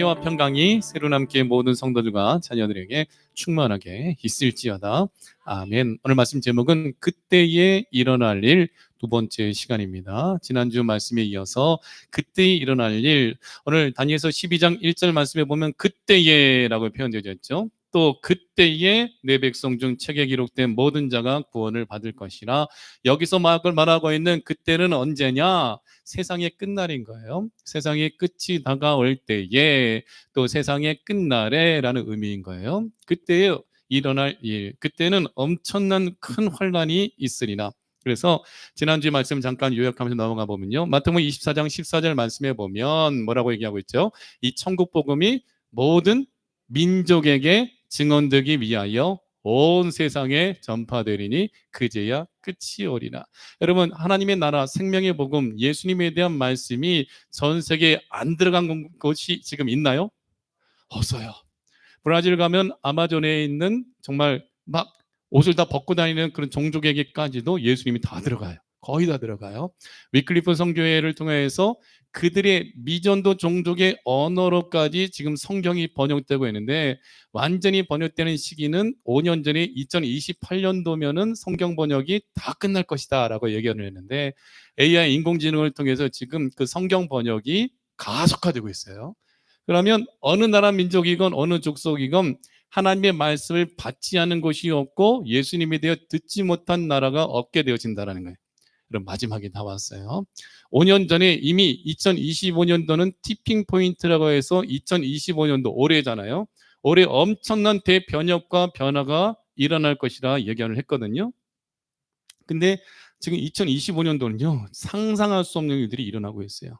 은혜와 평강이 새로 함께 모든 성도들과 자녀들에게 충만하게 있을지어다. 아멘. 오늘 말씀 제목은 그때에 일어날 일 두 번째 시간입니다. 지난주 말씀에 이어서 그때에 일어날 일, 오늘 다니엘서 12장 1절 말씀에 보면 그때에 라고 표현되어 있죠. 또 그때에 내 백성 중 책에 기록된 모든 자가 구원을 받을 것이라. 여기서 말하고 있는 그때는 언제냐? 세상의 끝날인 거예요. 세상의 끝이 다가올 때에, 또 세상의 끝날에 라는 의미인 거예요. 그때에 일어날 일, 그때는 엄청난 큰 환란이 있으리라. 그래서 지난주에 말씀 잠깐 요약하면서 넘어가 보면요, 마태복음 24장 14절 말씀에 보면 뭐라고 얘기하고 있죠? 이 천국 복음이 모든 민족에게 증언되기 위하여 온 세상에 전파되리니 그제야 끝이 오리라. 여러분, 하나님의 나라, 생명의 복음, 예수님에 대한 말씀이 전 세계에 안 들어간 곳이 지금 있나요? 없어요. 브라질 가면 아마존에 있는 정말 막 옷을 다 벗고 다니는 그런 종족에게까지도 예수님이 다 들어가요. 거의 다 들어가요. 위클리프 선교회를 통해서 그들의 미전도 종족의 언어로까지 지금 성경이 번역되고 있는데, 완전히 번역되는 시기는 5년 전에 2028년도면은 성경 번역이 다 끝날 것이다 라고 예견을 했는데, AI 인공지능을 통해서 지금 그 성경 번역이 가속화되고 있어요. 그러면 어느 나라 민족이건 어느 족속이건 하나님의 말씀을 받지 않은 곳이 없고 예수님에 대해 듣지 못한 나라가 없게 되어진다는 거예요. 그럼 마지막이 나왔어요. 5년 전에 이미 2025년도는 티핑 포인트라고 해서 2025년도 올해잖아요. 올해 엄청난 대변혁과 변화가 일어날 것이라 예견을 했거든요. 근데 지금 2025년도는요, 상상할 수 없는 일들이 일어나고 있어요.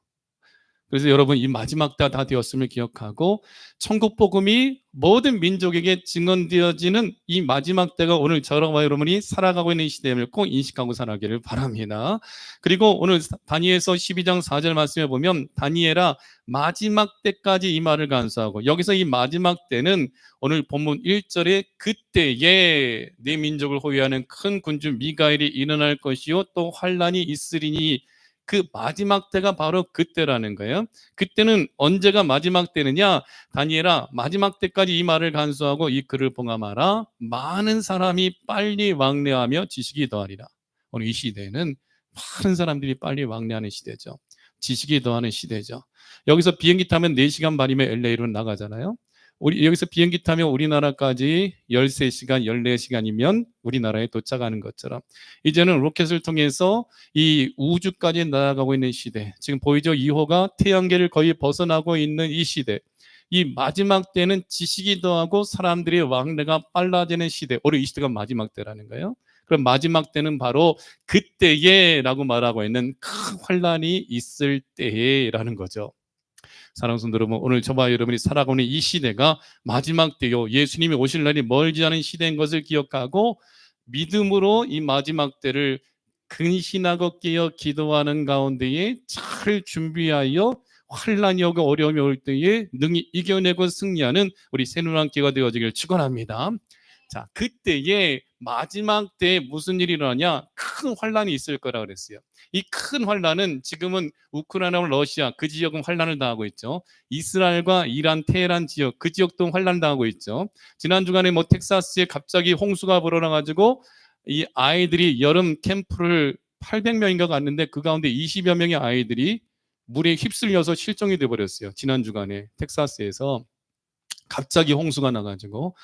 그래서 여러분, 이 마지막 때 다 되었음을 기억하고 천국 복음이 모든 민족에게 증언되어지는 이 마지막 때가 오늘 저와 여러분이 살아가고 있는 시대임을 꼭 인식하고 살아가기를 바랍니다. 그리고 오늘 다니엘서 12장 4절 말씀에 보면 다니엘아 마지막 때까지 이 말을 간수하고, 여기서 이 마지막 때는 오늘 본문 1절에 그때에 내 민족을 호위하는 큰 군주 미가엘이 일어날 것이요 또 환란이 있으리니, 그 마지막 때가 바로 그때라는 거예요. 그때는 언제가 마지막 때느냐? 다니엘아 마지막 때까지 이 말을 간수하고 이 글을 봉함하라. 많은 사람이 빨리 왕래하며 지식이 더하리라. 오늘 이 시대는 많은 사람들이 빨리 왕래하는 시대죠. 지식이 더하는 시대죠. 여기서 비행기 타면 4시간 반이면 LA로 나가잖아요. 우리 여기서 비행기 타면 우리나라까지 13시간, 14시간이면 우리나라에 도착하는 것처럼 이제는 로켓을 통해서 이 우주까지 날아가고 있는 시대, 지금 보이죠? 2호가 태양계를 거의 벗어나고 있는 이 시대, 이 마지막 때는 지식이 더하고 사람들의 왕래가 빨라지는 시대, 오늘 이 시대가 마지막 때라는 거예요. 그럼 마지막 때는 바로 그때에 라고 말하고 있는 큰 환란이 있을 때라는 거죠. 사랑하는 성도 여러분, 오늘 저와 여러분이 살아가고 있는 이 시대가 마지막 때요, 예수님이 오실 날이 멀지 않은 시대인 것을 기억하고 믿음으로 이 마지막 때를 근신하고 깨어 기도하는 가운데에 잘 준비하여 환란이 오고 어려움이 올 때에 능히 이겨내고 승리하는 우리 새누랑교회가 되어지길 축원합니다. 자, 그때에 마지막 때에 무슨 일이 일어나냐? 큰 환란이 있을 거라 그랬어요. 이 큰 환란은 지금은 우크라이나와 러시아 그 지역은 환란을 당하고 있죠. 이스라엘과 이란, 테헤란 지역 그 지역도 환란을 당하고 있죠. 지난 주간에 뭐 텍사스에 갑자기 홍수가 불어나가지고 이 아이들이 여름 캠프를 800명인가 갔는데 그 가운데 20여 명의 아이들이 물에 휩쓸려서 실종이 돼버렸어요. 지난 주간에 텍사스에서 갑자기 홍수가 나가지고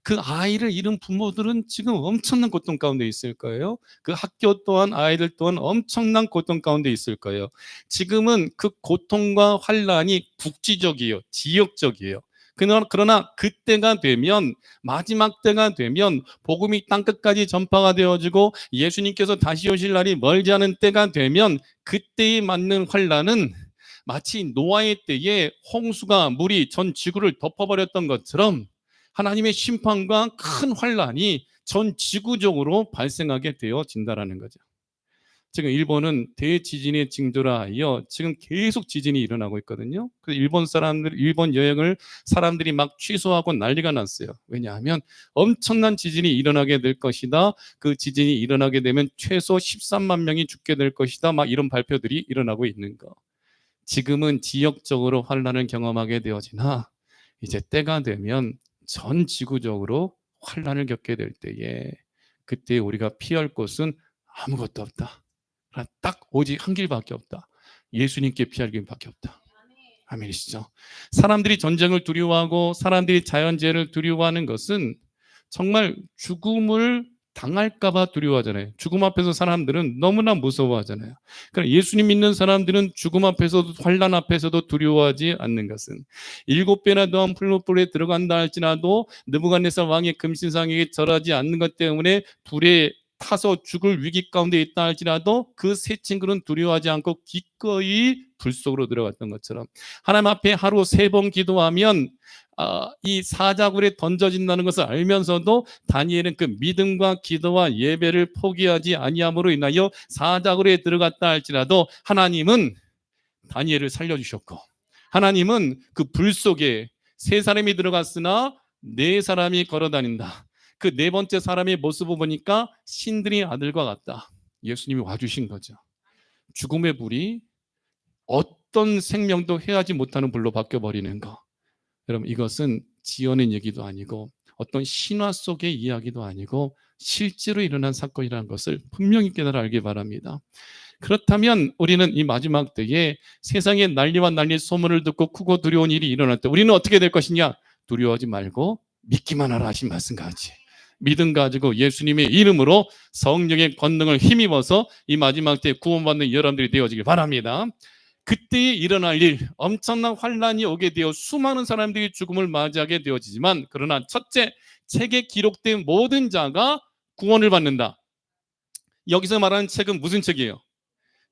그 아이를 잃은 부모들은 지금 엄청난 고통 가운데 있을 거예요. 그 학교 또한 아이들 또한 엄청난 고통 가운데 있을 거예요. 지금은 그 고통과 환란이 국지적이에요. 지역적이에요. 그러나 그때가 되면, 마지막 때가 되면 복음이 땅끝까지 전파가 되어지고 예수님께서 다시 오실 날이 멀지 않은 때가 되면 그때에 맞는 환란은 마치 노아의 때에 홍수가 물이 전 지구를 덮어버렸던 것처럼 하나님의 심판과 큰 환란이 전 지구적으로 발생하게 되어진다라는 거죠. 지금 일본은 대지진의 징조라 하여 지금 계속 지진이 일어나고 있거든요. 그래서 일본 여행을 사람들이 막 취소하고 난리가 났어요. 왜냐하면 엄청난 지진이 일어나게 될 것이다. 그 지진이 일어나게 되면 최소 13만 명이 죽게 될 것이다. 막 이런 발표들이 일어나고 있는 거. 지금은 지역적으로 환란을 경험하게 되어지나 이제 때가 되면 전 지구적으로 환란을 겪게 될 때에 그때 우리가 피할 곳은 아무것도 없다. 딱 오직 한 길밖에 없다. 예수님께 피할 길밖에 없다. 아멘이시죠? 사람들이 전쟁을 두려워하고 사람들이 자연재해를 두려워하는 것은 정말 죽음을 당할까 봐 두려워하잖아요. 죽음 앞에서 사람들은 너무나 무서워하잖아요. 그러니까 예수님 믿는 사람들은 죽음 앞에서도 환난 앞에서도 두려워하지 않는 것은 7배나 더한 풀무불에 들어간다 할지라도 느부갓네살 왕의 금신상에게 절하지 않는 것 때문에 불에 타서 죽을 위기 가운데 있다 할지라도 그 세 친구는 두려워하지 않고 기꺼이 불 속으로 들어갔던 것처럼 하나님 앞에 하루 3번 기도하면 이 사자굴에 던져진다는 것을 알면서도 다니엘은 그 믿음과 기도와 예배를 포기하지 아니함으로 인하여 사자굴에 들어갔다 할지라도 하나님은 다니엘을 살려주셨고 하나님은 그 불 속에 3사람이 들어갔으나 4사람이 걸어다닌다. 그 4번째 사람의 모습을 보니까 신들의 아들과 같다. 예수님이 와주신 거죠. 죽음의 불이 어떤 생명도 해하지 못하는 불로 바뀌어버리는 거. 여러분 이것은 지어낸 얘기도 아니고 어떤 신화 속의 이야기도 아니고 실제로 일어난 사건이라는 것을 분명히 깨달아 알기 바랍니다. 그렇다면 우리는 이 마지막 때에 세상의 난리와 난리 소문을 듣고 크고 두려운 일이 일어날 때 우리는 어떻게 될 것이냐? 두려워하지 말고 믿기만 하라 하신 말씀 같이 믿음 가지고 예수님의 이름으로 성령의 권능을 힘입어서 이 마지막 때에 구원받는 여러분들이 되어지길 바랍니다. 그때에 일어날 일, 엄청난 환란이 오게 되어 수많은 사람들이 죽음을 맞이하게 되어지지만 그러나 첫째, 책에 기록된 모든 자가 구원을 받는다. 여기서 말하는 책은 무슨 책이에요?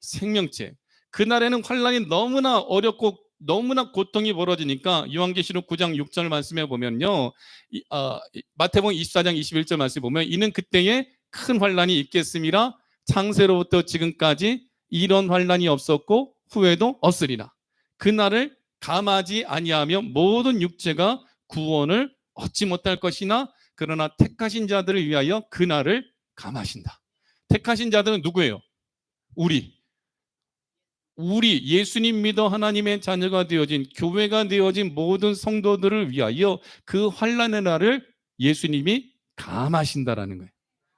생명책. 그날에는 환란이 너무나 어렵고 너무나 고통이 벌어지니까 요한계시록 9장 6절 말씀에 보면요, 마태복음 24장 21절 말씀에 보면 이는 그때에 큰 환란이 있겠음이라 창세로부터 지금까지 이런 환란이 없었고 후에도 없으리라. 그날을 감하지 아니하며 모든 육체가 구원을 얻지 못할 것이나 그러나 택하신 자들을 위하여 그날을 감하신다. 택하신 자들은 누구예요? 우리 예수님 믿어 하나님의 자녀가 되어진 교회가 되어진 모든 성도들을 위하여 그 환난의 날을 예수님이 감하신다라는 거예요.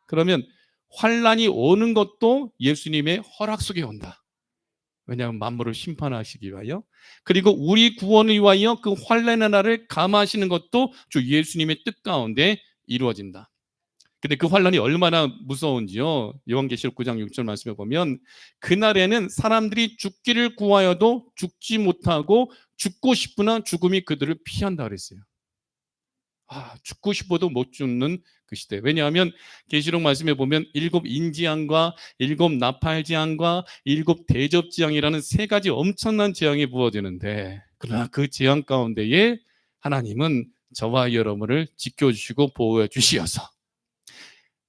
그러면 환난이 오는 것도 예수님의 허락 속에 온다. 왜냐하면 만물을 심판하시기 위하여. 그리고 우리 구원을 위하여 그 환난의 날을 감하시는 것도 주 예수님의 뜻 가운데 이루어진다. 근데 그 환란이 얼마나 무서운지요. 요한계시록 9장 6절 말씀에 보면 그날에는 사람들이 죽기를 구하여도 죽지 못하고 죽고 싶으나 죽음이 그들을 피한다 그랬어요. 죽고 싶어도 못 죽는 그 시대. 왜냐하면 계시록 말씀에 보면 7 인지양과 7 나팔지양과 7 대접지양이라는 3가지 엄청난 재앙이 부어지는데 그러나 그 재앙 가운데에 하나님은 저와 여러분을 지켜주시고 보호해 주시어서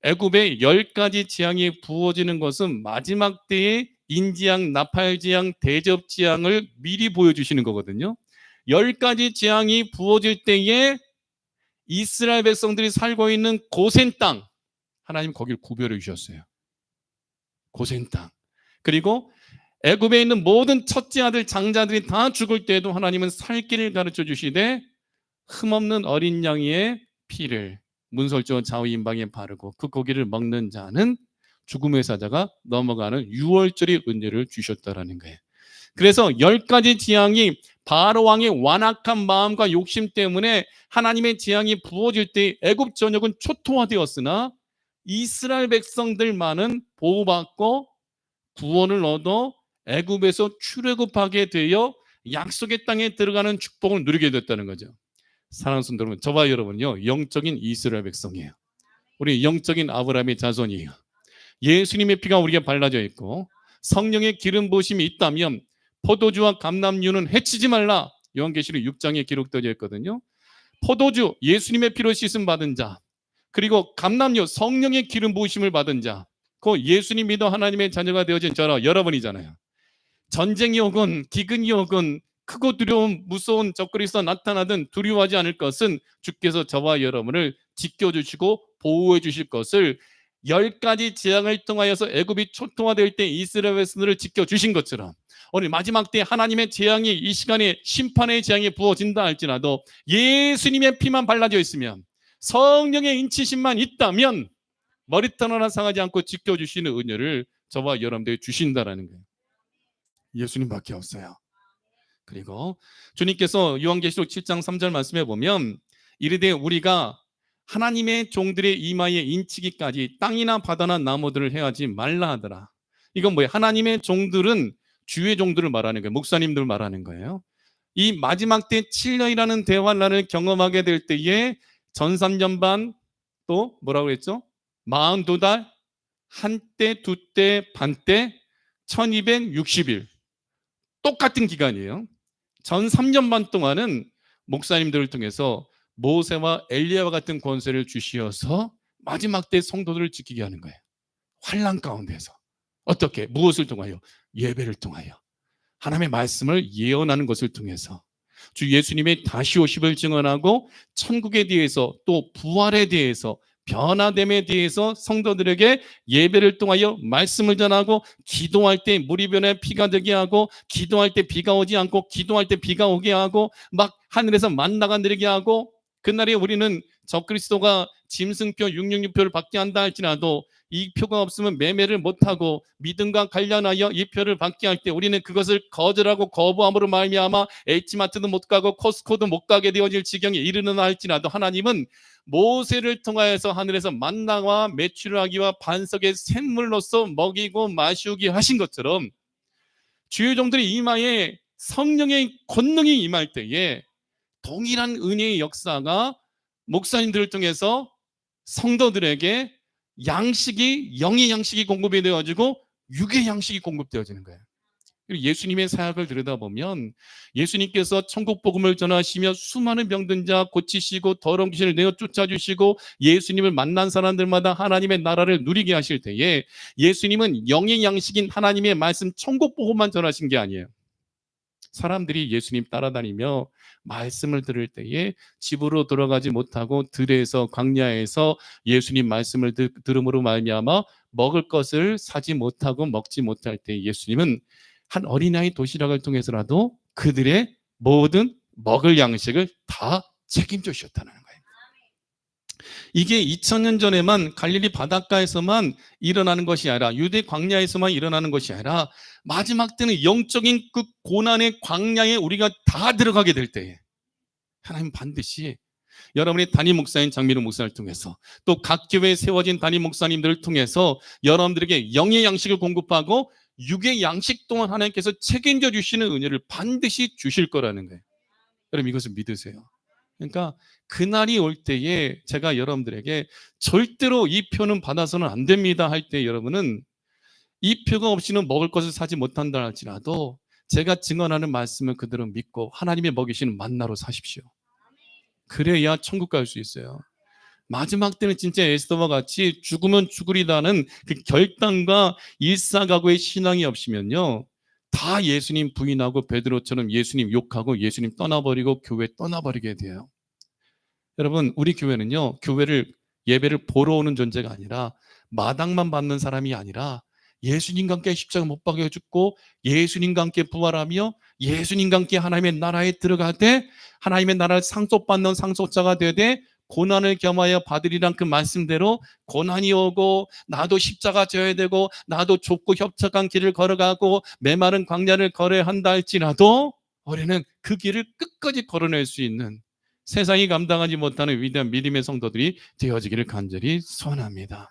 애굽에 10가지 재앙이 부어지는 것은 마지막 때에 인지양, 나팔지양, 대접지양을 미리 보여주시는 거거든요. 10가지 재앙이 부어질 때에 이스라엘 백성들이 살고 있는 고센 땅, 하나님 거기를 구별해 주셨어요. 고센 땅. 그리고 애굽에 있는 모든 첫째 아들 장자들이 다 죽을 때에도 하나님은 살 길을 가르쳐 주시되 흠없는 어린 양의 피를 문설주 좌우 임방에 바르고 그 고기를 먹는 자는 죽음의 사자가 넘어가는 유월절의 은혜를 주셨다라는 거예요. 그래서 10가지 재앙이 바로 왕의 완악한 마음과 욕심 때문에 하나님의 재앙이 부어질 때 애굽 전역은 초토화되었으나 이스라엘 백성들만은 보호받고 구원을 얻어 애굽에서 출애굽하게 되어 약속의 땅에 들어가는 축복을 누리게 됐다는 거죠. 사랑하는 성도 여러분, 저와 여러분요 영적인 이스라엘 백성이에요. 우리 영적인 아브라함의 자손이에요. 예수님의 피가 우리에게 발라져 있고 성령의 기름 부으심이 있다면 포도주와 감람류는 해치지 말라. 요한계시록 6장에 기록되어 있거든요. 포도주 예수님의 피로 씻음 받은 자, 그리고 감람류 성령의 기름 부으심을 받은 자, 그 예수님 믿어 하나님의 자녀가 되어진 저라 여러분이잖아요. 전쟁이 오건 기근이 오건 크고 두려운 무서운 적그리스도 나타나든 두려워하지 않을 것은 주께서 저와 여러분을 지켜주시고 보호해 주실 것을 10가지 재앙을 통하여서 애굽이 초토화될 때 이스라엘 백성들을 지켜주신 것처럼 우리 마지막 때 하나님의 재앙이 이 시간에 심판의 재앙이 부어진다 할지라도 예수님의 피만 발라져 있으면, 성령의 인치심만 있다면 머리털 하나 상하지 않고 지켜주시는 은혜를 저와 여러분들이 주신다라는 거예요. 예수님밖에 없어요. 그리고 주님께서 요한계시록 7장 3절 말씀해 보면 이르되 우리가 하나님의 종들의 이마에 인치기까지 땅이나 바다나 나무들을 해하지 말라 하더라. 이건 뭐예요? 하나님의 종들은 주의 종들을 말하는 거예요. 목사님들 말하는 거예요. 이 마지막 때 7년이라는 대환란을 경험하게 될 때에 전산전반 또 뭐라고 했죠? 42달, 한때, 두때, 반때, 1260일 똑같은 기간이에요. 전 3년 반 동안은 목사님들을 통해서 모세와 엘리야와 같은 권세를 주시어서 마지막 때 성도들을 지키게 하는 거예요. 환난 가운데서. 어떻게? 무엇을 통하여? 예배를 통하여. 하나님의 말씀을 예언하는 것을 통해서 주 예수님의 다시 오심을 증언하고 천국에 대해서 또 부활에 대해서 변화됨에 대해서 성도들에게 예배를 통하여 말씀을 전하고, 기도할 때 물이 변해 피가 되게 하고, 기도할 때 비가 오지 않고 기도할 때 비가 오게 하고, 막 하늘에서 만나가 내리게 하고, 그날에 우리는 적그리스도가 짐승표 666표를 받게 한다 할지라도 이 표가 없으면 매매를 못하고 믿음과 관련하여 이 표를 받게 할 때 우리는 그것을 거절하고 거부함으로 말미암아 H마트도 못 가고 코스코도 못 가게 되어질 지경에 이르는 할지라도 하나님은 모세를 통하여서 하늘에서 만나와 메추라기와 반석의 샘물로서 먹이고 마시게 하신 것처럼 주의 종들의 이마에 성령의 권능이 임할 때에 동일한 은혜의 역사가 목사님들을 통해서 성도들에게 양식이, 영의 양식이 공급이 되어지고 육의 양식이 공급되어지는 거예요. 예수님의 사역을 들여다보면 예수님께서 천국 복음을 전하시며 수많은 병든 자 고치시고 더러운 귀신을 내어 쫓아주시고 예수님을 만난 사람들마다 하나님의 나라를 누리게 하실 때에 예수님은 영의 양식인 하나님의 말씀 천국 복음만 전하신 게 아니에요. 사람들이 예수님 따라다니며 말씀을 들을 때에 집으로 돌아가지 못하고 들에서 광야에서 예수님 말씀을 들음으로 말미암아 먹을 것을 사지 못하고 먹지 못할 때 예수님은 한 어린아이 도시락을 통해서라도 그들의 모든 먹을 양식을 다 책임져 주셨다는 거예요. 이게 2000년 전에만 갈릴리 바닷가에서만 일어나는 것이 아니라 유대 광야에서만 일어나는 것이 아니라 마지막 때는 영적인 그 고난의 광야에 우리가 다 들어가게 될 때에 하나님 반드시 여러분의 담임 목사인 장민호 목사를 통해서 또 각 교회에 세워진 담임 목사님들을 통해서 여러분들에게 영의 양식을 공급하고 육의 양식 동안 하나님께서 책임져 주시는 은혜를 반드시 주실 거라는 거예요. 여러분 이것을 믿으세요. 그러니까 그날이 올 때에 제가 여러분들에게 절대로 이 표는 받아서는 안 됩니다 할 때 여러분은 이 표가 없이는 먹을 것을 사지 못한다 할지라도 제가 증언하는 말씀을 그대로 믿고 하나님의 먹이시는 만나로 사십시오. 그래야 천국 갈 수 있어요. 마지막 때는 진짜 에스더와 같이 죽으면 죽으리다는 그 결단과 일사각오의 신앙이 없으면요 다 예수님 부인하고 베드로처럼 예수님 욕하고 예수님 떠나버리고 교회 떠나버리게 돼요. 여러분 우리 교회는요 교회를 예배를 보러 오는 존재가 아니라 마당만 받는 사람이 아니라 예수님과 함께 십자가 못 박혀 죽고 예수님과 함께 부활하며 예수님과 함께 하나님의 나라에 들어가되 하나님의 나라를 상속받는 상속자가 되되 고난을 겸하여 받으리란 그 말씀대로 고난이 오고 나도 십자가 져야 되고 나도 좁고 협착한 길을 걸어가고 메마른 광야를 걸어야 한다 할지라도 우리는 그 길을 끝까지 걸어낼 수 있는 세상이 감당하지 못하는 위대한 믿음의 성도들이 되어지기를 간절히 소원합니다.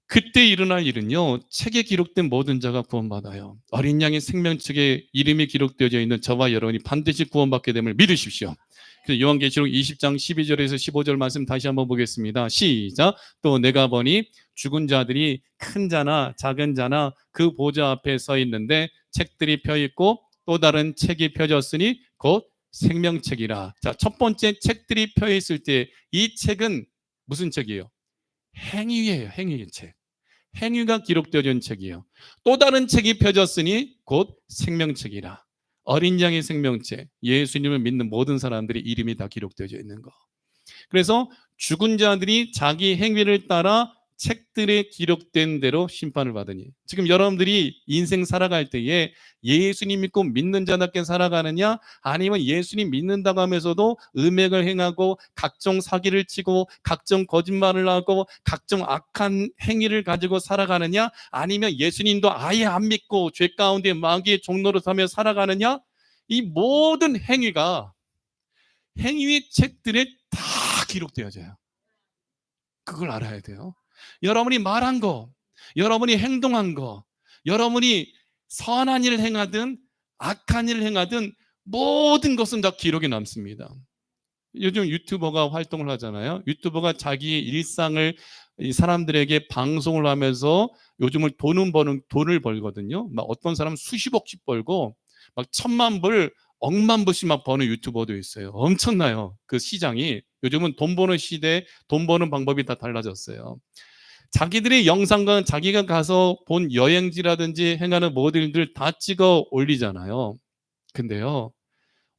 그때 일어날 일은요 책에 기록된 모든 자가 구원받아요. 어린 양의 생명책에 이름이 기록되어져 있는 저와 여러분이 반드시 구원받게 됨을 믿으십시오. 요한계시록 20장 12절에서 15절 말씀 다시 한번 보겠습니다. 시작. 또 내가 보니 죽은 자들이 큰 자나 작은 자나 그 보좌 앞에 서 있는데 책들이 펴 있고 또 다른 책이 펴졌으니 곧 생명책이라. 자, 첫 번째 책들이 펴 있을 때 이 책은 무슨 책이에요? 행위예요. 행위의 책. 행위가 기록되어져 있는 책이에요. 또 다른 책이 펴졌으니 곧 생명책이라. 어린 양의 생명책, 예수님을 믿는 모든 사람들의 이름이 다 기록되어져 있는 거. 그래서 죽은 자들이 자기 행위를 따라 책들에 기록된 대로 심판을 받으니. 지금 여러분들이 인생 살아갈 때에 예수님 믿고 믿는 자답게 살아가느냐, 아니면 예수님 믿는다고 하면서도 음행을 행하고 각종 사기를 치고 각종 거짓말을 하고 각종 악한 행위를 가지고 살아가느냐, 아니면 예수님도 아예 안 믿고 죄 가운데 마귀의 종로로 서며 살아가느냐, 이 모든 행위가 행위의 책들에 다 기록되어져요. 그걸 알아야 돼요. 여러분이 말한 거, 여러분이 행동한 거, 여러분이 선한 일을 행하든 악한 일을 행하든 모든 것은 다 기록에 남습니다. 요즘 유튜버가 활동을 하잖아요. 유튜버가 자기의 일상을 이 사람들에게 방송을 하면서 요즘을 돈을 벌거든요. 막 어떤 사람은 수십억씩 벌고 막 천만 불, 억만 불씩 막 버는 유튜버도 있어요. 엄청나요. 그 시장이. 요즘은 돈 버는 시대, 돈 버는 방법이 다 달라졌어요. 자기들의 영상과 자기가 가서 본 여행지라든지 행하는 모든 일들 다 찍어 올리잖아요. 근데요,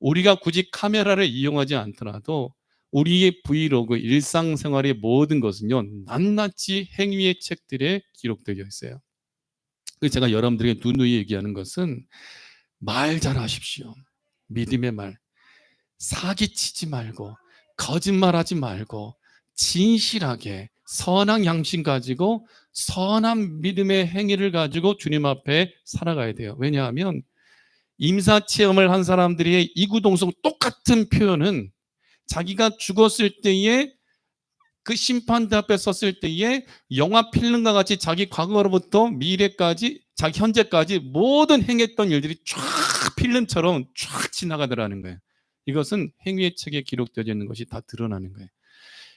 우리가 굳이 카메라를 이용하지 않더라도 우리의 브이로그, 일상생활의 모든 것은요, 낱낱이 행위의 책들에 기록되어 있어요. 그래서 제가 여러분들에게 누누이 얘기하는 것은 말 잘하십시오. 믿음의 말. 사기치지 말고 거짓말하지 말고 진실하게 선한 양심 가지고 선한 믿음의 행위를 가지고 주님 앞에 살아가야 돼요. 왜냐하면 임사체험을 한 사람들의 이구동성 똑같은 표현은 자기가 죽었을 때에 그 심판대 앞에 섰을 때에 영화 필름과 같이 자기 과거로부터 미래까지 자기 현재까지 모든 행했던 일들이 쫙 필름처럼 쫙 지나가더라는 거예요. 이것은 행위의 책에 기록되어 있는 것이 다 드러나는 거예요.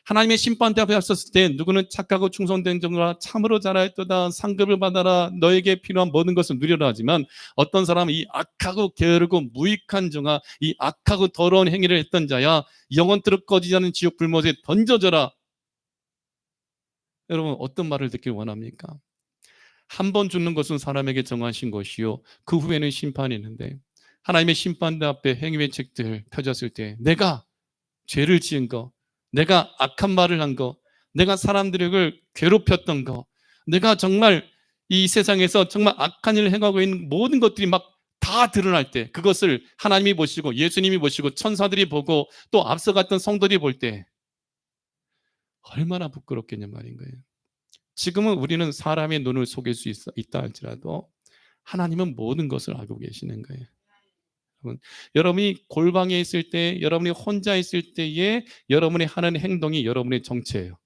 하나님의 심판대 앞에 섰을 때 누구는 착하고 충성된 종들아 참으로 잘하였도다 상급을 받아라 너에게 필요한 모든 것을 누려라 하지만 어떤 사람은 이 악하고 게으르고 무익한 종아 이 악하고 더러운 행위를 했던 자야 영원토록 꺼지지 않는 지옥 불못에 던져져라. 여러분 어떤 말을 듣길 원합니까? 한 번 죽는 것은 사람에게 정하신 것이요 그 후에는 심판이 있는데 하나님의 심판대 앞에 행위의 책들 펴졌을 때 내가 죄를 지은 거, 내가 악한 말을 한 거, 내가 사람들을 괴롭혔던 거, 내가 정말 이 세상에서 정말 악한 일을 행하고 있는 모든 것들이 막 다 드러날 때 그것을 하나님이 보시고 예수님이 보시고 천사들이 보고 또 앞서갔던 성도들이 볼 때 얼마나 부끄럽겠냐 말인 거예요. 지금은 우리는 사람의 눈을 속일 수 있다 할지라도 하나님은 모든 것을 알고 계시는 거예요. 여러분이 골방에 있을 때, 여러분이 혼자 있을 때에 여러분이 하는 행동이 여러분의 정체예요.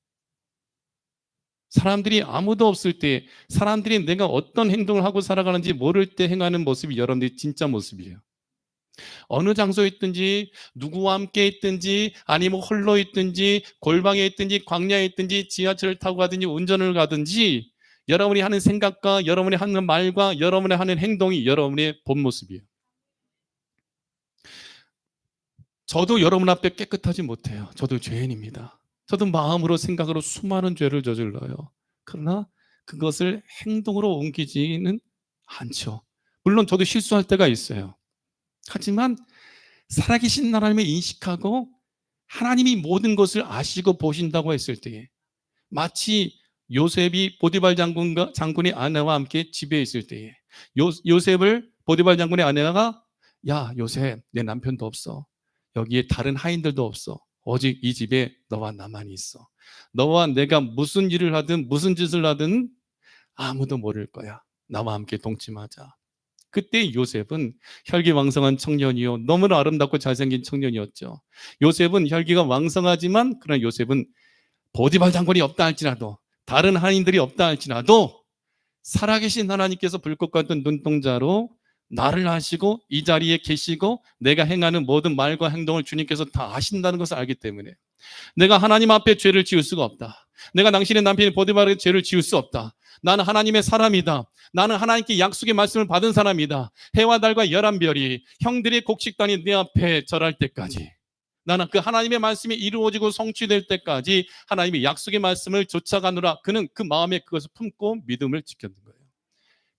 사람들이 아무도 없을 때, 사람들이 내가 어떤 행동을 하고 살아가는지 모를 때 행하는 모습이 여러분들의 진짜 모습이에요. 어느 장소에 있든지 누구와 함께 있든지 아니면 홀로 있든지 골방에 있든지 광야에 있든지 지하철을 타고 가든지 운전을 가든지 여러분이 하는 생각과 여러분이 하는 말과 여러분이 하는 행동이 여러분의 본 모습이에요. 저도 여러분 앞에 깨끗하지 못해요. 저도 죄인입니다. 저도 마음으로 생각으로 수많은 죄를 저질러요. 그러나 그것을 행동으로 옮기지는 않죠. 물론 저도 실수할 때가 있어요. 하지만 살아계신 하나님을 인식하고 하나님이 모든 것을 아시고 보신다고 했을 때에 마치 요셉이 보디발 장군의 아내와 함께 집에 있을 때에 요셉을 보디발 장군의 아내가 야 요셉 내 남편도 없어. 여기에 다른 하인들도 없어. 오직 이 집에 너와 나만 있어. 너와 내가 무슨 일을 하든 무슨 짓을 하든 아무도 모를 거야. 나와 함께 동침하자. 그때 요셉은 혈기왕성한 청년이요 너무나 아름답고 잘생긴 청년이었죠. 요셉은 혈기가 왕성하지만 그러나 요셉은 보디발 장군이 없다 할지라도 다른 하인들이 없다 할지라도 살아계신 하나님께서 불꽃 같은 눈동자로 나를 아시고 이 자리에 계시고 내가 행하는 모든 말과 행동을 주님께서 다 아신다는 것을 알기 때문에 내가 하나님 앞에 죄를 지을 수가 없다. 내가 당신의 남편이 보디발에게 죄를 지을 수 없다. 나는 하나님의 사람이다. 나는 하나님께 약속의 말씀을 받은 사람이다. 해와 달과 열한 별이 형들의 곡식단이 내 앞에 절할 때까지 나는 그 하나님의 말씀이 이루어지고 성취될 때까지 하나님의 약속의 말씀을 쫓아가느라 그는 그 마음에 그것을 품고 믿음을 지켰는 거예요.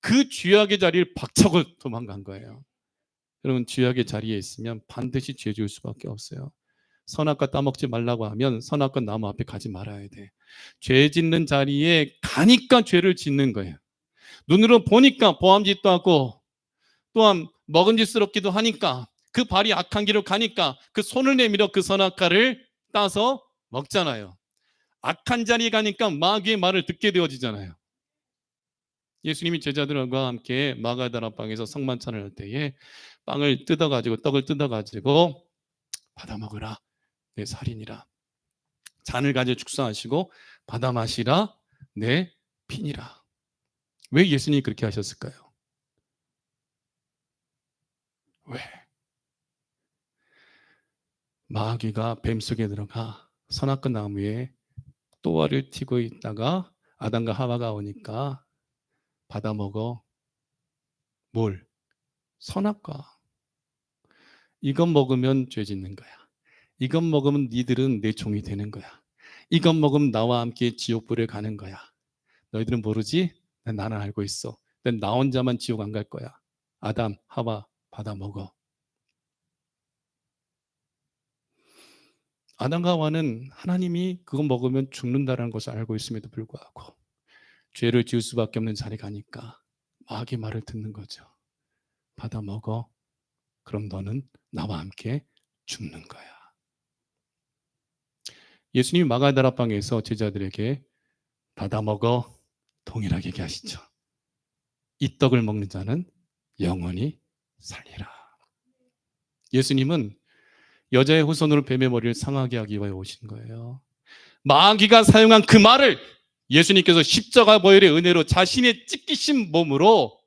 그 죄악의 자리를 박차고 도망간 거예요. 여러분 죄악의 자리에 있으면 반드시 죄 지을 수밖에 없어요. 선악과 따먹지 말라고 하면 선악과 나무 앞에 가지 말아야 돼. 죄 짓는 자리에 가니까 죄를 짓는 거예요. 눈으로 보니까 보암 짓도 하고 또한 먹은짓스럽기도 하니까 그 발이 악한 길을 가니까 그 손을 내밀어 그 선악과를 따서 먹잖아요. 악한 자리에 가니까 마귀의 말을 듣게 되어지잖아요. 예수님이 제자들과 함께 마가다라 방에서 성만찬을 할 때에 빵을 뜯어가지고 떡을 뜯어가지고 받아 먹으라 내 살이니라, 잔을 가지고 축사하시고 받아 마시라 내 피니라. 왜 예수님이 그렇게 하셨을까요? 왜? 마귀가 뱀 속에 들어가 선악과 나무에 또알을 튀고 있다가 아담과 하와가 오니까 받아 먹어. 뭘? 선악과. 이것 먹으면 죄 짓는 거야. 이것 먹으면 니들은 내 종이 되는 거야. 이것 먹으면 나와 함께 지옥불에 가는 거야. 너희들은 모르지? 나는 알고 있어. 나 혼자만 지옥 안 갈 거야. 아담, 하와 받아 먹어. 아담과 하와는 하나님이 그거 먹으면 죽는다는 것을 알고 있음에도 불구하고 죄를 지을 수밖에 없는 자리에 가니까 마귀의 말을 듣는 거죠. 받아 먹어. 그럼 너는 나와 함께 죽는 거야. 예수님이 마가다락방에서 제자들에게 받아 먹어 동일하게 얘기하시죠. 이 떡을 먹는 자는 영원히 살리라. 예수님은 여자의 후손으로 뱀의 머리를 상하게 하기 위해 오신 거예요. 마귀가 사용한 그 말을 예수님께서 십자가 보혈의 은혜로 자신의 찢기신 몸으로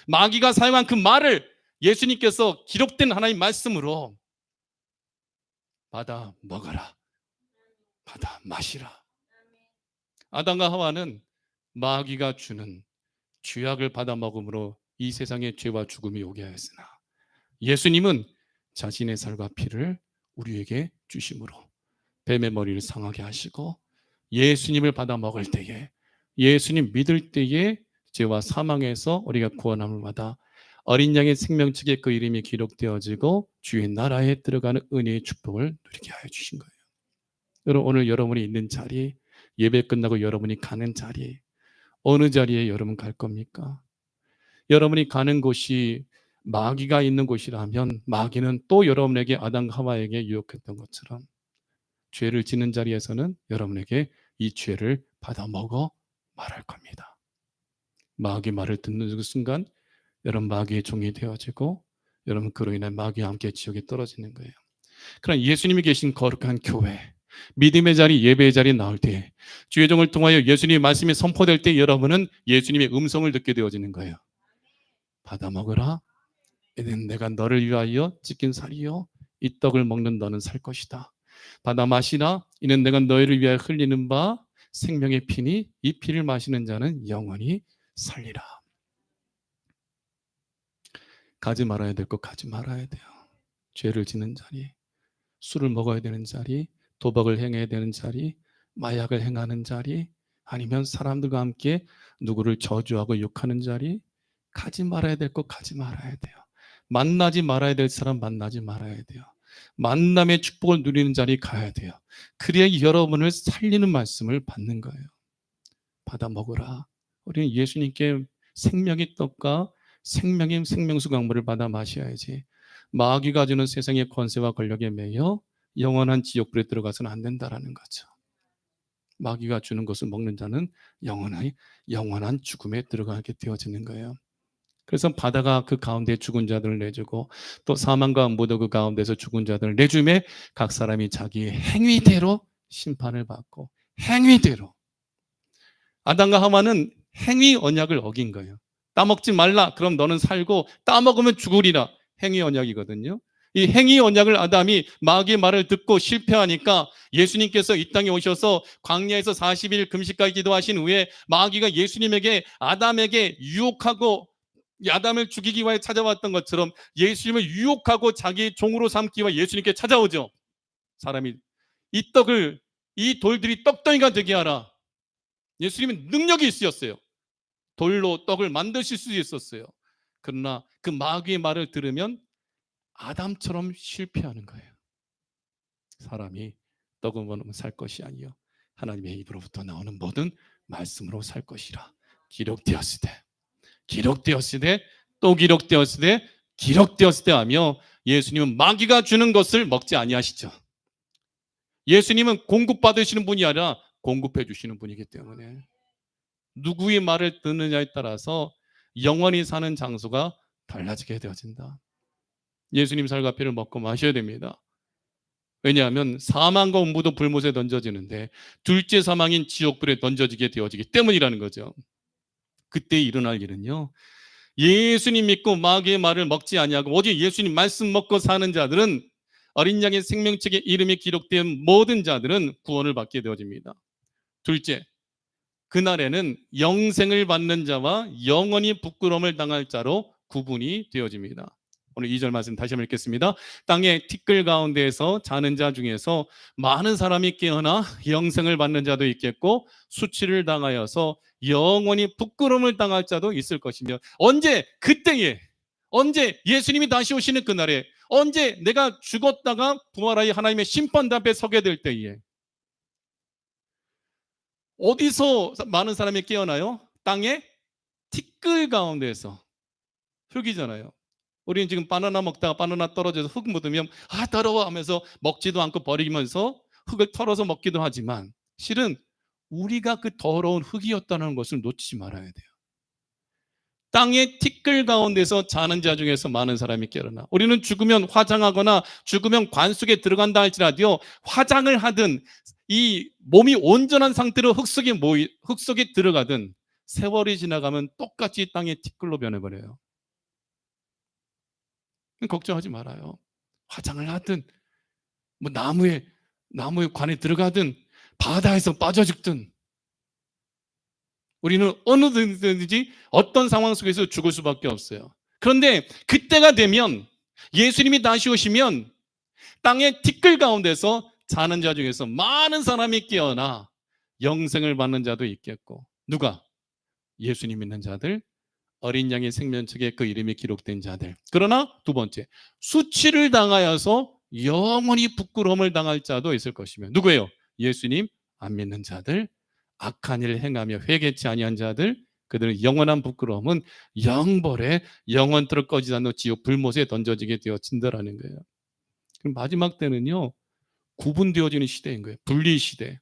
마귀가 사용한 그 말을 예수님께서 기록된 하나님 말씀으로 받아 먹어라. 받아 마시라. 아담과 하와는 마귀가 주는 죄악을 받아 먹음으로 이 세상에 죄와 죽음이 오게 하였으나 예수님은 자신의 살과 피를 우리에게 주심으로 뱀의 머리를 상하게 하시고 예수님을 받아 먹을 때에 예수님 믿을 때에 죄와 사망에서 우리가 구원함을 받아 어린 양의 생명책에 그 이름이 기록되어지고 주의 나라에 들어가는 은혜의 축복을 누리게 하여 주신 거예요. 여러분, 오늘 여러분이 있는 자리, 예배 끝나고 여러분이 가는 자리, 어느 자리에 여러분 갈 겁니까? 여러분이 가는 곳이 마귀가 있는 곳이라면 마귀는 또 여러분에게 아담과 하와에게 유혹했던 것처럼 죄를 짓는 자리에서는 여러분에게 이 죄를 받아 먹어 말할 겁니다. 마귀 말을 듣는 그 순간 여러분 마귀의 종이 되어지고 여러분 그로 인해 마귀와 함께 지옥에 떨어지는 거예요. 그러나 예수님이 계신 거룩한 교회, 믿음의 자리, 예배의 자리에 나올 때 주의 종을 통하여 예수님의 말씀이 선포될 때 여러분은 예수님의 음성을 듣게 되어지는 거예요. 받아 먹으라. 이는 내가 너를 위하여 찢긴 살이요 이 떡을 먹는 너는 살 것이다. 받아 마시라. 이는 내가 너희를 위하여 흘리는 바 생명의 피니 이 피를 마시는 자는 영원히 살리라. 가지 말아야 될 것 가지 말아야 돼요. 죄를 짓는 자리, 술을 먹어야 되는 자리, 도박을 행해야 되는 자리, 마약을 행하는 자리, 아니면 사람들과 함께 누구를 저주하고 욕하는 자리, 가지 말아야 될 것 가지 말아야 돼요. 만나지 말아야 될 사람 만나지 말아야 돼요. 만남의 축복을 누리는 자리에 가야 돼요. 그래야 여러분을 살리는 말씀을 받는 거예요. 받아 먹으라. 우리는 예수님께 생명의 떡과 생명의 생명수 강물을 받아 마셔야지. 마귀가 주는 세상의 권세와 권력에 매여 영원한 지옥불에 들어가서는 안 된다라는 거죠. 마귀가 주는 것을 먹는 자는 영원한 죽음에 들어가게 되어지는 거예요. 그래서 바다가 그 가운데 죽은 자들을 내주고 또 사망과 무도 그 가운데서 죽은 자들을 내주매 각 사람이 자기 행위대로 심판을 받고 행위대로. 아담과 하와는 행위 언약을 어긴 거예요. 따먹지 말라. 그럼 너는 살고 따먹으면 죽으리라. 행위 언약이거든요. 이 행위 언약을 아담이 마귀의 말을 듣고 실패하니까 예수님께서 이 땅에 오셔서 광야에서 40일 금식까지 기도하신 후에 마귀가 예수님에게 아담에게 유혹하고 아담을 죽이기 위해 찾아왔던 것처럼 예수님을 유혹하고 자기 종으로 삼기 위해 예수님께 찾아오죠. 사람이 이 돌들이 떡덩이가 되게 하라. 예수님은 능력이 있으셨어요. 돌로 떡을 만드실 수 있었어요. 그러나 그 마귀의 말을 들으면 아담처럼 실패하는 거예요. 사람이 떡으로 먹으면 살 것이 아니요 하나님의 입으로부터 나오는 모든 말씀으로 살 것이라 기록되었으되 기록되었으되 또 기록되었으되 기록되었으되 하며 예수님은 마귀가 주는 것을 먹지 아니하시죠. 예수님은 공급받으시는 분이 아니라 공급해 주시는 분이기 때문에 누구의 말을 듣느냐에 따라서 영원히 사는 장소가 달라지게 되어진다. 예수님 살과 피를 먹고 마셔야 됩니다. 왜냐하면 사망과 음부도 불못에 던져지는데 둘째 사망인 지옥불에 던져지게 되어지기 때문이라는 거죠. 그때 일어날 일은요, 예수님 믿고 마귀의 말을 먹지 아니하고 오직 예수님 말씀 먹고 사는 자들은 어린 양의 생명책에 이름이 기록된 모든 자들은 구원을 받게 되어집니다. 둘째, 그날에는 영생을 받는 자와 영원히 부끄러움을 당할 자로 구분이 되어집니다. 오늘 2절 말씀 다시 한번 읽겠습니다. 땅의 티끌 가운데에서 자는 자 중에서 많은 사람이 깨어나 영생을 받는 자도 있겠고 수치를 당하여서 영원히 부끄러움을 당할 자도 있을 것이며 언제? 그때에 언제? 예수님이 다시 오시는 그날에 언제? 내가 죽었다가 부활하여 하나님의 심판대 앞에 서게 될 때에 어디서 많은 사람이 깨어나요? 땅의 티끌 가운데에서. 흙이잖아요. 우리는 지금 바나나 먹다가 바나나 떨어져서 흙 묻으면 더러워 하면서 먹지도 않고 버리면서 흙을 털어서 먹기도 하지만 실은 우리가 그 더러운 흙이었다는 것을 놓치지 말아야 돼요. 땅의 티끌 가운데서 자는 자 중에서 많은 사람이 깨어나. 우리는 죽으면 화장하거나 죽으면 관 속에 들어간다 할지라도 화장을 하든 이 몸이 온전한 상태로 흙 속에 들어가든 세월이 지나가면 똑같이 땅의 티끌로 변해버려요. 걱정하지 말아요. 화장을 하든 뭐 나무의 관에 들어가든 바다에서 빠져 죽든 우리는 어느든지 어떤 상황 속에서 죽을 수밖에 없어요. 그런데 그때가 되면 예수님이 다시 오시면 땅의 티끌 가운데서 자는 자 중에서 많은 사람이 깨어나 영생을 받는 자도 있겠고 누가? 예수님 믿는 자들, 어린 양의 생명책에 그 이름이 기록된 자들. 그러나 두 번째, 수치를 당하여서 영원히 부끄러움을 당할 자도 있을 것이며 누구예요? 예수님 안 믿는 자들, 악한 일을 행하며 회개치 아니한 자들, 그들은 영원한 부끄러움은 영벌에 영원토록 꺼지지 않는 지옥 불못에 던져지게 되어진다라는 거예요. 그럼 마지막 때는요, 구분되어지는 시대인 거예요. 분리 시대.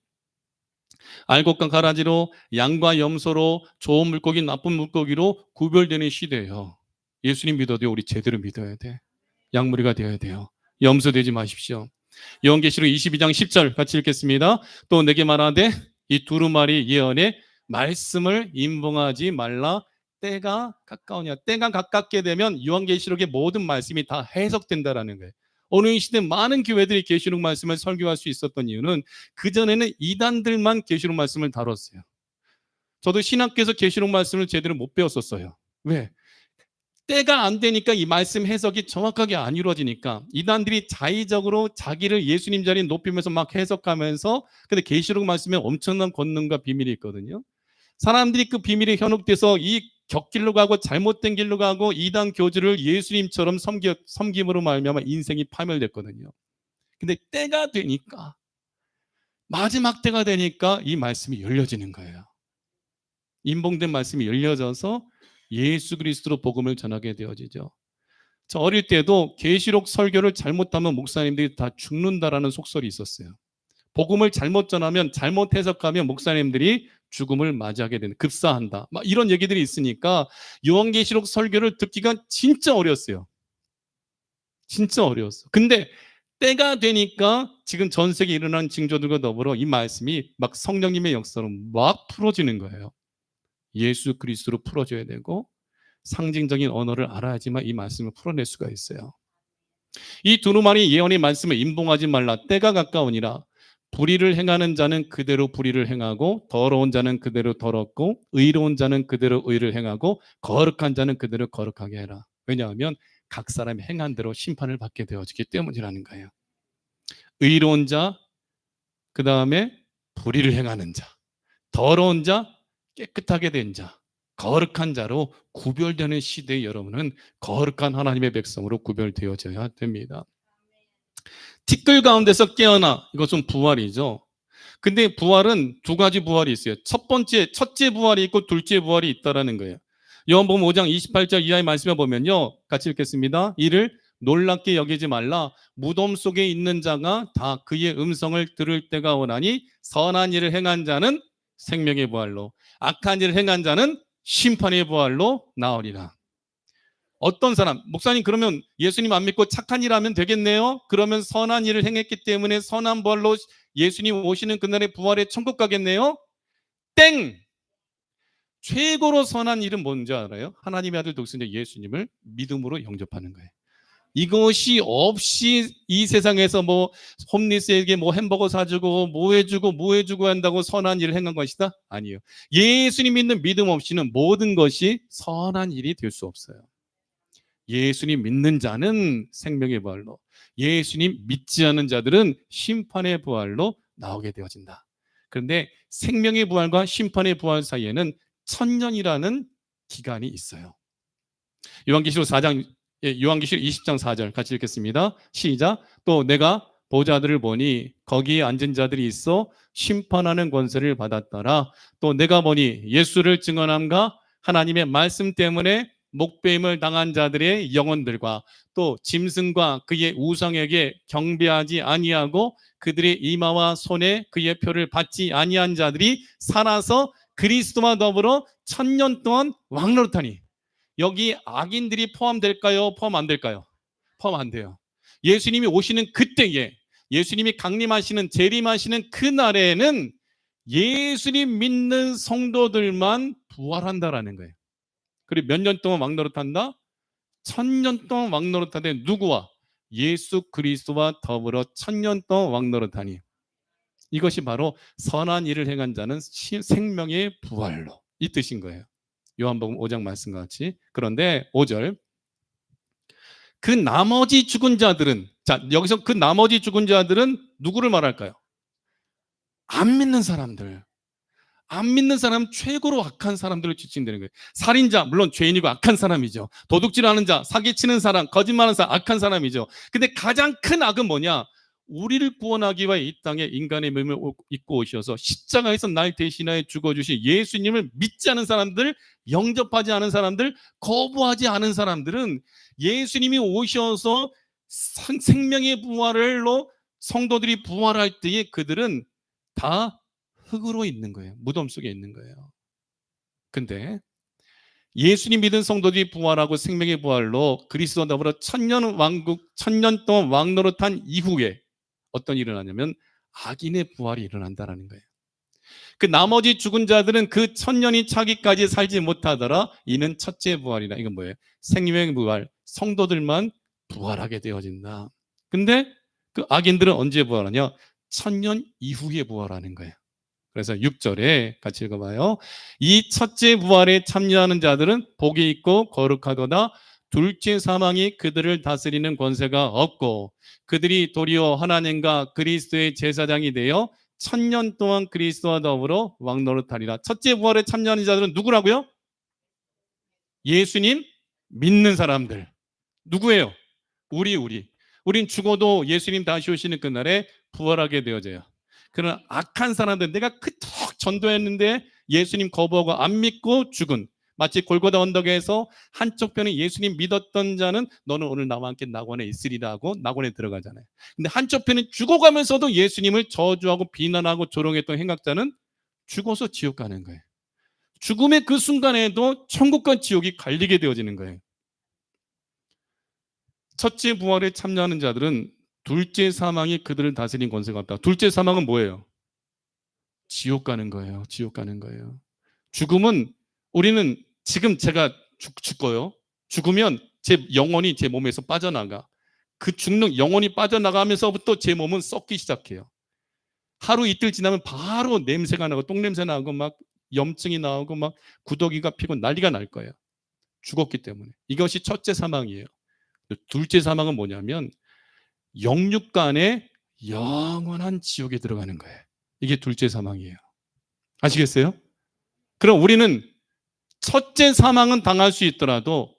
알곡과 가라지로 양과 염소로 좋은 물고기 나쁜 물고기로 구별되는 시대예요. 예수님 믿어도 우리 제대로 믿어야 돼. 양무리가 되어야 돼요. 염소되지 마십시오. 요한계시록 22장 10절 같이 읽겠습니다. 또 내게 말하되 이 두루마리 예언에 말씀을 임봉하지 말라. 때가 가까우냐. 때가 가깝게 되면 요한계시록의 모든 말씀이 다 해석된다라는 거예요. 오늘 이 시대 많은 교회들이 계시록 말씀을 설교할 수 있었던 이유는 그전에는 이단들만 계시록 말씀을 다뤘어요. 저도 신학교에서 계시록 말씀을 제대로 못 배웠었어요. 왜? 때가 안 되니까 이 말씀 해석이 정확하게 안 이루어지니까 이단들이 자의적으로 자기를 예수님 자리에 높이면서 막 해석하면서 근데 계시록 말씀에 엄청난 권능과 비밀이 있거든요. 사람들이 그 비밀에 현혹돼서 이 격길로 가고 잘못된 길로 가고 이단 교주를 예수님처럼 섬김으로 말미암아 인생이 파멸됐거든요. 근데 때가 되니까 마지막 때가 되니까 이 말씀이 열려지는 거예요. 임봉된 말씀이 열려져서 예수 그리스도로 복음을 전하게 되어지죠. 저 어릴 때도 계시록 설교를 잘못하면 목사님들이 다 죽는다라는 속설이 있었어요. 복음을 잘못 전하면 잘못 해석하면 목사님들이 죽음을 맞이하게 되는 급사한다. 막 이런 얘기들이 있으니까 요한계시록 설교를 듣기가 진짜 어려웠어요. 진짜 어려웠어. 근데 때가 되니까 지금 전 세계에 일어난 징조들과 더불어 이 말씀이 막 성령님의 역사로 막 풀어지는 거예요. 예수 그리스도로 풀어줘야 되고 상징적인 언어를 알아야지만 이 말씀을 풀어낼 수가 있어요. 이 두루마리 예언의 말씀을 임봉하지 말라. 때가 가까우니라. 불의를 행하는 자는 그대로 불의를 행하고 더러운 자는 그대로 더럽고 의로운 자는 그대로 의를 행하고 거룩한 자는 그대로 거룩하게 해라. 왜냐하면 각 사람이 행한 대로 심판을 받게 되어지기 때문이라는 거예요. 의로운 자, 그 다음에 불의를 행하는 자, 더러운 자, 깨끗하게 된 자, 거룩한 자로 구별되는 시대에 여러분은 거룩한 하나님의 백성으로 구별되어져야 됩니다. 티끌 가운데서 깨어나. 이것은 부활이죠. 근데 부활은 두 가지 부활이 있어요. 첫째 부활이 있고 둘째 부활이 있다라는 거예요. 요한복음 5장 28절 이하의 말씀에 보면요. 같이 읽겠습니다. 이를 놀랍게 여기지 말라. 무덤 속에 있는 자가 다 그의 음성을 들을 때가 오나니 선한 일을 행한 자는 생명의 부활로, 악한 일을 행한 자는 심판의 부활로 나오리라. 어떤 사람, 목사님 그러면 예수님 안 믿고 착한 일 하면 되겠네요? 그러면 선한 일을 행했기 때문에 선한 부활로 예수님 오시는 그날에 부활에 천국 가겠네요? 땡! 최고로 선한 일은 뭔지 알아요? 하나님의 아들 독생자 예수님을 믿음으로 영접하는 거예요. 이것이 없이 이 세상에서 뭐 홈리스에게 뭐 햄버거 사주고 뭐 해주고 한다고 선한 일을 행한 것이다? 아니에요. 예수님 믿는 믿음 없이는 모든 것이 선한 일이 될 수 없어요. 예수님 믿는 자는 생명의 부활로, 예수님 믿지 않는 자들은 심판의 부활로 나오게 되어진다. 그런데 생명의 부활과 심판의 부활 사이에는 천년이라는 기간이 있어요. 요한계시록 4장, 요한계시록 20장 4절 같이 읽겠습니다. 시작. 또 내가 보좌들을 보니 거기에 앉은 자들이 있어 심판하는 권세를 받았더라. 또 내가 보니 예수를 증언함과 하나님의 말씀 때문에 목배임을 당한 자들의 영혼들과 또 짐승과 그의 우상에게 경배하지 아니하고 그들의 이마와 손에 그의 표를 받지 아니한 자들이 살아서 그리스도와 더불어 천년 동안 왕노릇하니. 여기 악인들이 포함될까요? 포함 안 될까요? 포함 안 돼요. 예수님이 오시는 그때에, 예수님이 강림하시는 재림하시는 그날에는 예수님 믿는 성도들만 부활한다라는 거예요. 그리고 몇 년 동안 왕노릇한다? 천년 동안 왕노릇하되 누구와? 예수 그리스도와 더불어 천년 동안 왕노릇하니. 이것이 바로 선한 일을 행한 자는 생명의 부활로, 이 뜻인 거예요. 요한복음 5장 말씀과 같이. 그런데 5절, 그 나머지 죽은 자들은, 자 여기서 그 나머지 죽은 자들은 누구를 말할까요? 안 믿는 사람들. 안 믿는 사람은 최고로 악한 사람들을 지칭되는 거예요. 살인자, 물론 죄인이고 악한 사람이죠. 도둑질하는 자, 사기치는 사람, 거짓말하는 사람, 악한 사람이죠. 근데 가장 큰 악은 뭐냐? 우리를 구원하기 위해 이 땅에 인간의 몸을 입고 오셔서 십자가에서 날 대신하여 죽어주신 예수님을 믿지 않은 사람들, 영접하지 않은 사람들, 거부하지 않은 사람들은 예수님이 오셔서 생명의 부활로 성도들이 부활할 때에 그들은 다 흙으로 있는 거예요. 무덤 속에 있는 거예요. 근데 예수님 믿은 성도들이 부활하고 생명의 부활로 그리스도와 더불어 천년 동안 왕노릇한 이후에 어떤 일이 일어나냐면 악인의 부활이 일어난다는 거예요. 그 나머지 죽은 자들은 그 천년이 차기까지 살지 못하더라. 이는 첫째 부활이라. 이건 뭐예요? 생명의 부활, 성도들만 부활하게 되어진다. 근데 그 악인들은 언제 부활하냐? 천년 이후에 부활하는 거예요. 그래서 6절에 같이 읽어봐요. 이 첫째 부활에 참여하는 자들은 복이 있고 거룩하도다. 둘째 사망이 그들을 다스리는 권세가 없고 그들이 도리어 하나님과 그리스도의 제사장이 되어 천년 동안 그리스도와 더불어 왕노릇하리라. 첫째 부활에 참여하는 자들은 누구라고요? 예수님 믿는 사람들. 누구예요? 우린 죽어도 예수님 다시 오시는 그날에 부활하게 되어져요. 그런 악한 사람들, 내가 그토록 전도했는데 예수님 거부하고 안 믿고 죽은, 마치 골고다 언덕에서 한쪽 편에 예수님 믿었던 자는 너는 오늘 나와 함께 낙원에 있으리라 하고 낙원에 들어가잖아요. 근데 한쪽 편은 죽어가면서도 예수님을 저주하고 비난하고 조롱했던 행악자는 죽어서 지옥 가는 거예요. 죽음의 그 순간에도 천국과 지옥이 갈리게 되어지는 거예요. 첫째 부활에 참여하는 자들은 둘째 사망이 그들을 다스린 권세가 없다. 둘째 사망은 뭐예요? 지옥 가는 거예요. 지옥 가는 거예요. 죽음은, 우리는 지금 제가 죽어요. 죽으면 제 영혼이 제 몸에서 빠져나가. 그 죽는 영혼이 빠져나가면서부터 제 몸은 썩기 시작해요. 하루 이틀 지나면 바로 냄새가 나고 똥냄새 나고 막 염증이 나오고 막 구더기가 피고 난리가 날 거예요. 죽었기 때문에. 이것이 첫째 사망이에요. 둘째 사망은 뭐냐면 영육간의 영원한 지옥에 들어가는 거예요. 이게 둘째 사망이에요. 아시겠어요? 그럼 우리는 첫째 사망은 당할 수 있더라도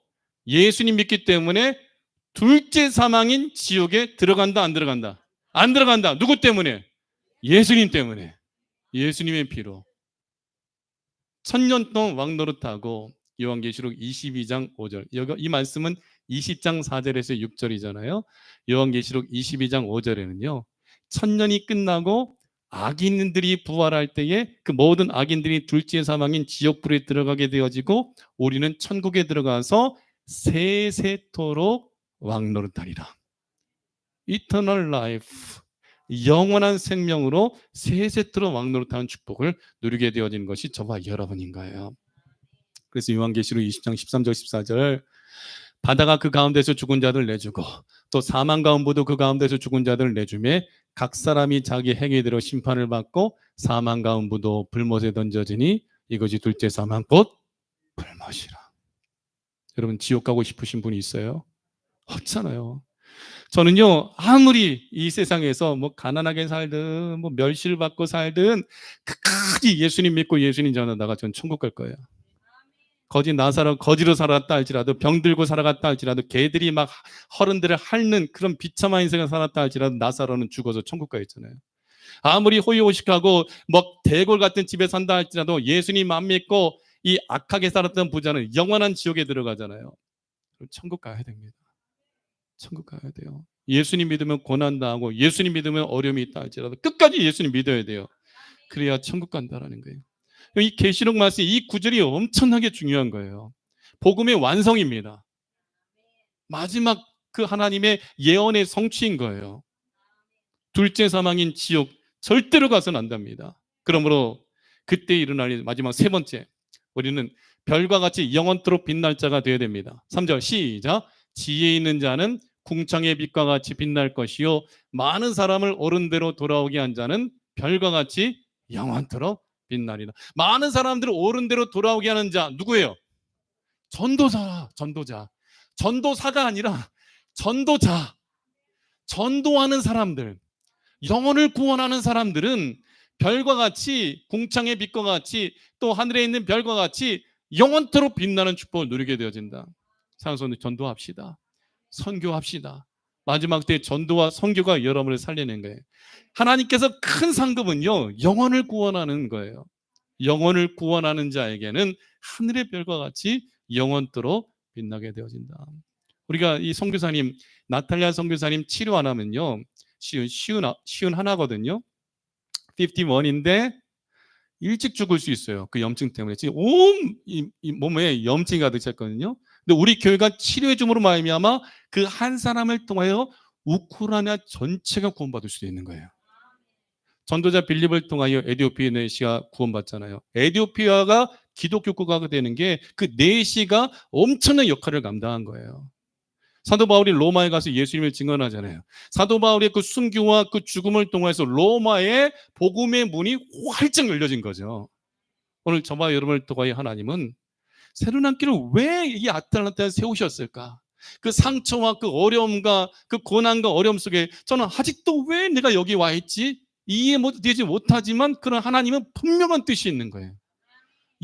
예수님 믿기 때문에 둘째 사망인 지옥에 들어간다, 안 들어간다? 안 들어간다. 누구 때문에? 예수님 때문에. 예수님의 피로. 1000년 동안 왕노릇하고 요한계시록 22장 5절. 이 말씀은 20장 4절에서 6절이잖아요. 요한계시록 22장 5절에는요. 1000년이 끝나고 악인들이 부활할 때에 그 모든 악인들이 둘째 사망인 지옥불에 들어가게 되어지고 우리는 천국에 들어가서 세세토록 왕노릇하리라. Eternal life. 영원한 생명으로 세세토록 왕노릇하는 축복을 누리게 되어지는 것이 저와 여러분인 거예요. 그래서 요한계시록 20장 13절 14절 바다가 그 가운데서 죽은 자들 내주고 또 사망 가운데도 그 가운데서 죽은 자들 내주매 각 사람이 자기 행위대로 심판을 받고 사망 가운데도 불못에 던져지니 이것이 둘째 사망 곧 불못이라. 여러분 지옥 가고 싶으신 분이 있어요? 없잖아요. 저는요 아무리 이 세상에서 뭐 가난하게 살든 뭐 멸시를 받고 살든 끝까지 예수님 믿고 예수님 전하다가 전 천국 갈 거예요. 거지로 살았다 할지라도 병들고 살아갔다 할지라도 개들이 막 허른들을 핥는 그런 비참한 인생을 살았다 할지라도 나사로는 죽어서 천국 가 있잖아요. 아무리 호의호식하고 뭐 대골 같은 집에 산다 할지라도 예수님 안 믿고 이 악하게 살았던 부자는 영원한 지옥에 들어가잖아요. 천국 가야 됩니다. 천국 가야 돼요. 예수님 믿으면 고난당하고 예수님 믿으면 어려움이 있다 할지라도 끝까지 예수님 믿어야 돼요. 그래야 천국 간다라는 거예요. 이 계시록 말씀 이 구절이 엄청나게 중요한 거예요. 복음의 완성입니다. 마지막 그 하나님의 예언의 성취인 거예요. 둘째 사망인 지옥 절대로 가서는 안 됩니다. 그러므로 그때 일어날 마지막 세 번째 우리는 별과 같이 영원토록 빛날 자가 되어야 됩니다. 3절 시작. 지혜 있는 자는 궁창의 빛과 같이 빛날 것이요 많은 사람을 옳은 대로 돌아오게 한 자는 별과 같이 영원토록 빛나리라. 많은 사람들을 옳은 대로 돌아오게 하는 자 누구예요? 전도사가 아니라 전도자. 전도하는 사람들, 영혼을 구원하는 사람들은 별과 같이 궁창의 빛과 같이 또 하늘에 있는 별과 같이 영원토록 빛나는 축복을 누리게 되어진다. 사랑스러운 전도합시다. 선교합시다. 마지막 때 전도와 선교가 여러분을 살려낸 거예요. 하나님께서 큰 상급은요 영혼을 구원하는 거예요. 영혼을 구원하는 자에게는 하늘의 별과 같이 영원토록 빛나게 되어진다. 우리가 이 선교사님 나탈리아 선교사님 치료 안 하면요 쉬운 하나거든요. 51인데 일찍 죽을 수 있어요. 그 염증 때문에 지금 온 이 몸에 염증이 가득 찼거든요. 근데 우리 교회가 치료해 줌으로 말미암아 그 한 사람을 통하여 우크라이나 전체가 구원받을 수도 있는 거예요. 전도자 빌립을 통하여 에티오피아 내시가 구원받잖아요. 에티오피아가 기독교 국가가 되는 게 그 내시가 엄청난 역할을 감당한 거예요. 사도 바울이 로마에 가서 예수님을 증언하잖아요. 사도 바울의 그 순교와 그 죽음을 통해서 로마의 복음의 문이 활짝 열려진 거죠. 오늘 저와 여러분을 통하여 하나님은 새로운 한 길을 왜 이 아틀란타에 세우셨을까? 그 상처와 그 어려움과 그 고난과 어려움 속에 저는 아직도 왜 내가 여기 와 있지? 이해되지 못하지만 그런 하나님은 분명한 뜻이 있는 거예요.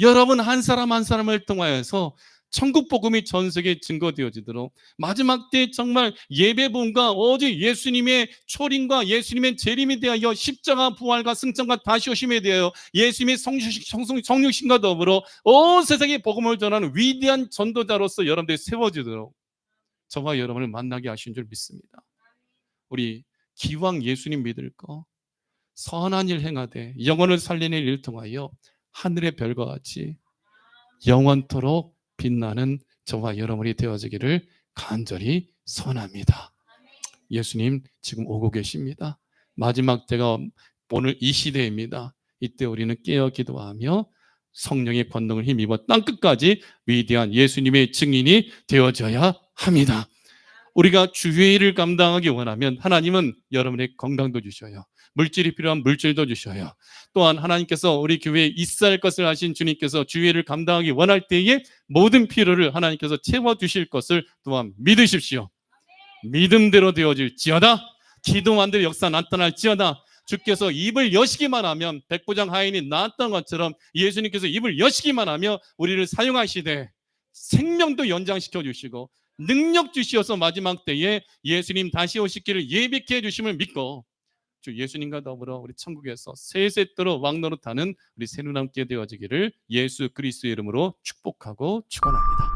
여러분 한 사람 한 사람을 통하여서 천국 복음이 전 세계에 증거되어지도록 마지막 때 정말 예배본과 오직 예수님의 초림과 예수님의 재림에 대하여 십자가 부활과 승천과 다시 오심에 대하여 예수님의 성육신과 더불어 온 세상에 복음을 전하는 위대한 전도자로서 여러분들이 세워지도록 저와 여러분을 만나게 하신 줄 믿습니다. 우리 기왕 예수님 믿을 거 선한 일 행하되 영혼을 살리는 일 통하여 하늘의 별과 같이 영원토록 빛나는 저와 여러분이 되어지기를 간절히 소원합니다. 예수님 지금 오고 계십니다. 마지막 때가 오늘 이 시대입니다. 이때 우리는 깨어 기도하며 성령의 권능을 힘입어 땅끝까지 위대한 예수님의 증인이 되어져야 합니다. 우리가 주의 일을 감당하기 원하면 하나님은 여러분의 건강도 주셔요. 물질이 필요한 물질도 주셔요. 또한 하나님께서 우리 교회에 있어야 할 것을 하신 주님께서 주의 일을 감당하기 원할 때에 모든 필요를 하나님께서 채워주실 것을 또한 믿으십시오. 믿음대로 되어질지어다. 기도한 대로 역사 나타날지어다. 주께서 입을 여시기만 하면 백부장 하인이 나왔던 것처럼 예수님께서 입을 여시기만 하며 우리를 사용하시되 생명도 연장시켜 주시고 능력 주시어서 마지막 때에 예수님 다시 오실 길을 예비케 해 주심을 믿고 주 예수님과 더불어 우리 천국에서 세세토록 왕노릇하는 우리 새누남께 되어지기를 예수 그리스도의 이름으로 축복하고 축원합니다.